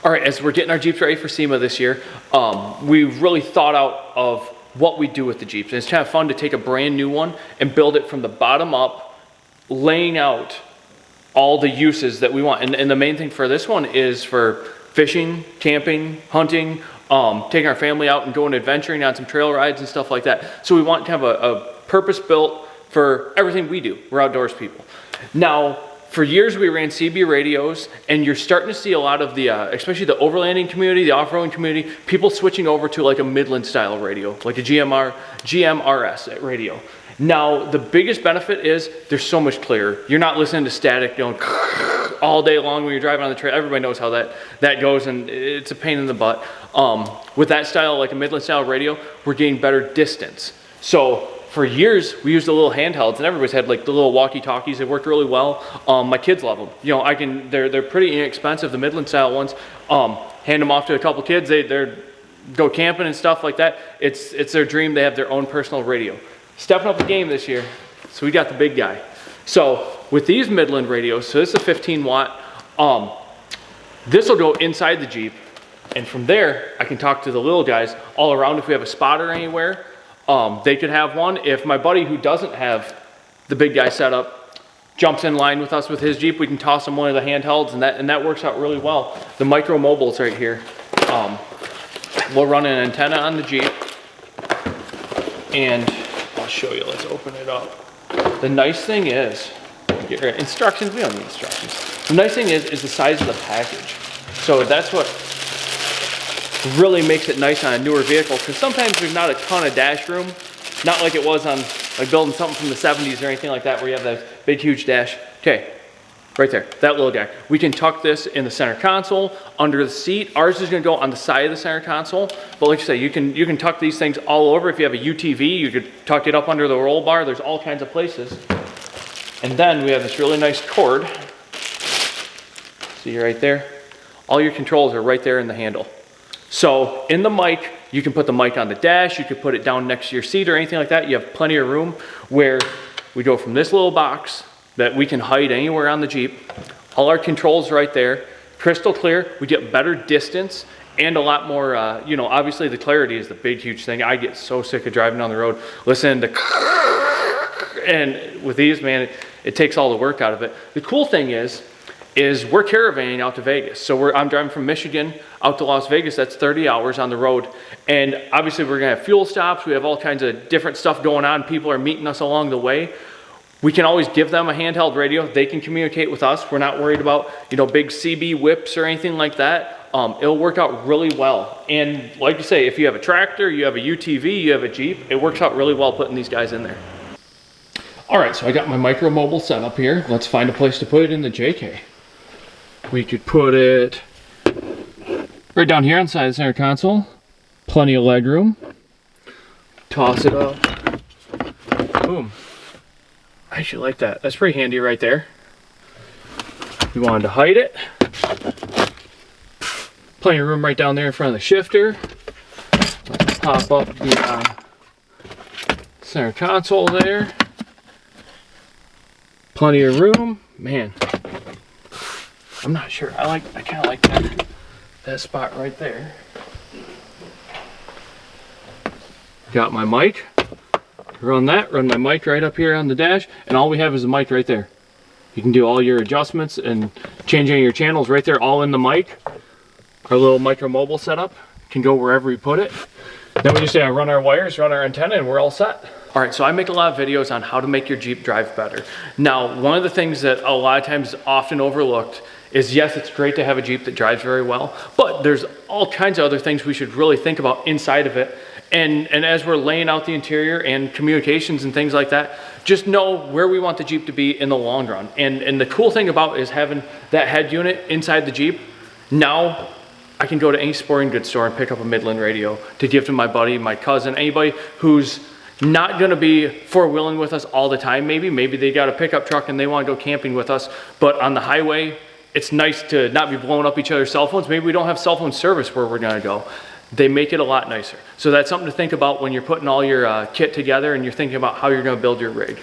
All right, as we're getting our Jeeps ready for SEMA this year, we've really thought out of what we do with the Jeeps. And it's kind of fun to take a brand new one and build it from the bottom up, laying out all the uses that we want. And the main thing for this one is for fishing, camping, hunting, taking our family out and going adventuring on some trail rides and stuff like that. So we want kind of a purpose built for everything we do. We're outdoors people. Now, for years we ran CB radios, and you're starting to see a lot of the, especially the overlanding community, the off-roading community, people switching over to like a Midland style radio, like a GMRS radio. Now, the biggest benefit is they're so much clearer. You're not listening to static going all day long when you're driving on the trail. Everybody knows how that goes, and it's a pain in the butt. With that style, like a Midland style radio, we're getting better distance. So for years, we used the little handhelds, and everybody's had like the little walkie-talkies. They worked really well. My kids love them. You know, they're pretty inexpensive, the Midland style ones. Hand them off to a couple kids. They're go camping and stuff like that. It's their dream. They have their own personal radio. Stepping up the game this year, so we got the big guy. So with these Midland radios, so this is a 15 watt. This will go inside the Jeep, and from there, I can talk to the little guys all around. If we have a spotter anywhere, they could have one. If my buddy who doesn't have the big guy set up jumps in line with us with his Jeep, we can toss him one of the handhelds, and that works out really well. The micro mobiles right here. We'll run an antenna on the Jeep, and I'll show you. Let's open it up. The nice thing is, instructions, we don't need instructions. The nice thing is the size of the package. So that's what really makes it nice on a newer vehicle, because sometimes there's not a ton of dash room, not like it was on like building something from the 70s or anything like that where you have that big huge dash. Okay, right there, that little guy. We can tuck this in the center console, under the seat. Ours is going to go on the side of the center console, but like I say, you can tuck these things all over. If you have a UTV, you could tuck it up under the roll bar. There's all kinds of places. And then we have this really nice cord. See right there? All your controls are right there in the handle. So in the mic, you can put the mic on the dash, you could put it down next to your seat or anything like that. You have plenty of room where we go from this little box that we can hide anywhere on the Jeep. All our controls right there, crystal clear. We get better distance and a lot more, you know, obviously the clarity is the big, huge thing. I get so sick of driving down the road, listening to, and with these, man, it takes all the work out of it. The cool thing is we're caravanning out to Vegas. So I'm driving from Michigan out to Las Vegas. That's 30 hours on the road. And obviously we're gonna have fuel stops. We have all kinds of different stuff going on. People are meeting us along the way. We can always give them a handheld radio. They can communicate with us. We're not worried about, you know, big CB whips or anything like that. It'll work out really well. And like you say, if you have a tractor, you have a UTV, you have a Jeep, it works out really well putting these guys in there. All right, so I got my micro mobile set up here. Let's find a place to put it in the JK. We could put it right down here on the side of the center console. Plenty of leg room. Toss it up. Boom. I actually like that. That's pretty handy right there. We wanted to hide it. Plenty of room right down there in front of the shifter. Let's pop up the center console there. Plenty of room. Man, I'm not sure. I kind of like that spot right there. Got my mic. Run my mic right up here on the dash, and all we have is a mic right there. You can do all your adjustments and changing your channels right there, all in the mic. Our little micro mobile setup can go wherever we put it. Then we just run our wires, run our antenna, and we're all set. All right, so I make a lot of videos on how to make your Jeep drive better. Now, one of the things that a lot of times is often overlooked is, yes, it's great to have a Jeep that drives very well, but there's all kinds of other things we should really think about inside of it. And as we're laying out the interior and communications and things like that, just know where we want the Jeep to be in the long run. And the cool thing about is having that head unit inside the Jeep. Now I can go to any sporting goods store and pick up a Midland radio to give to my buddy, my cousin, anybody who's not gonna be four-wheeling with us all the time. Maybe they got a pickup truck and they wanna go camping with us, but on the highway, it's nice to not be blowing up each other's cell phones. Maybe we don't have cell phone service where we're gonna go. They make it a lot nicer. So that's something to think about when you're putting all your kit together and you're thinking about how you're gonna build your rig.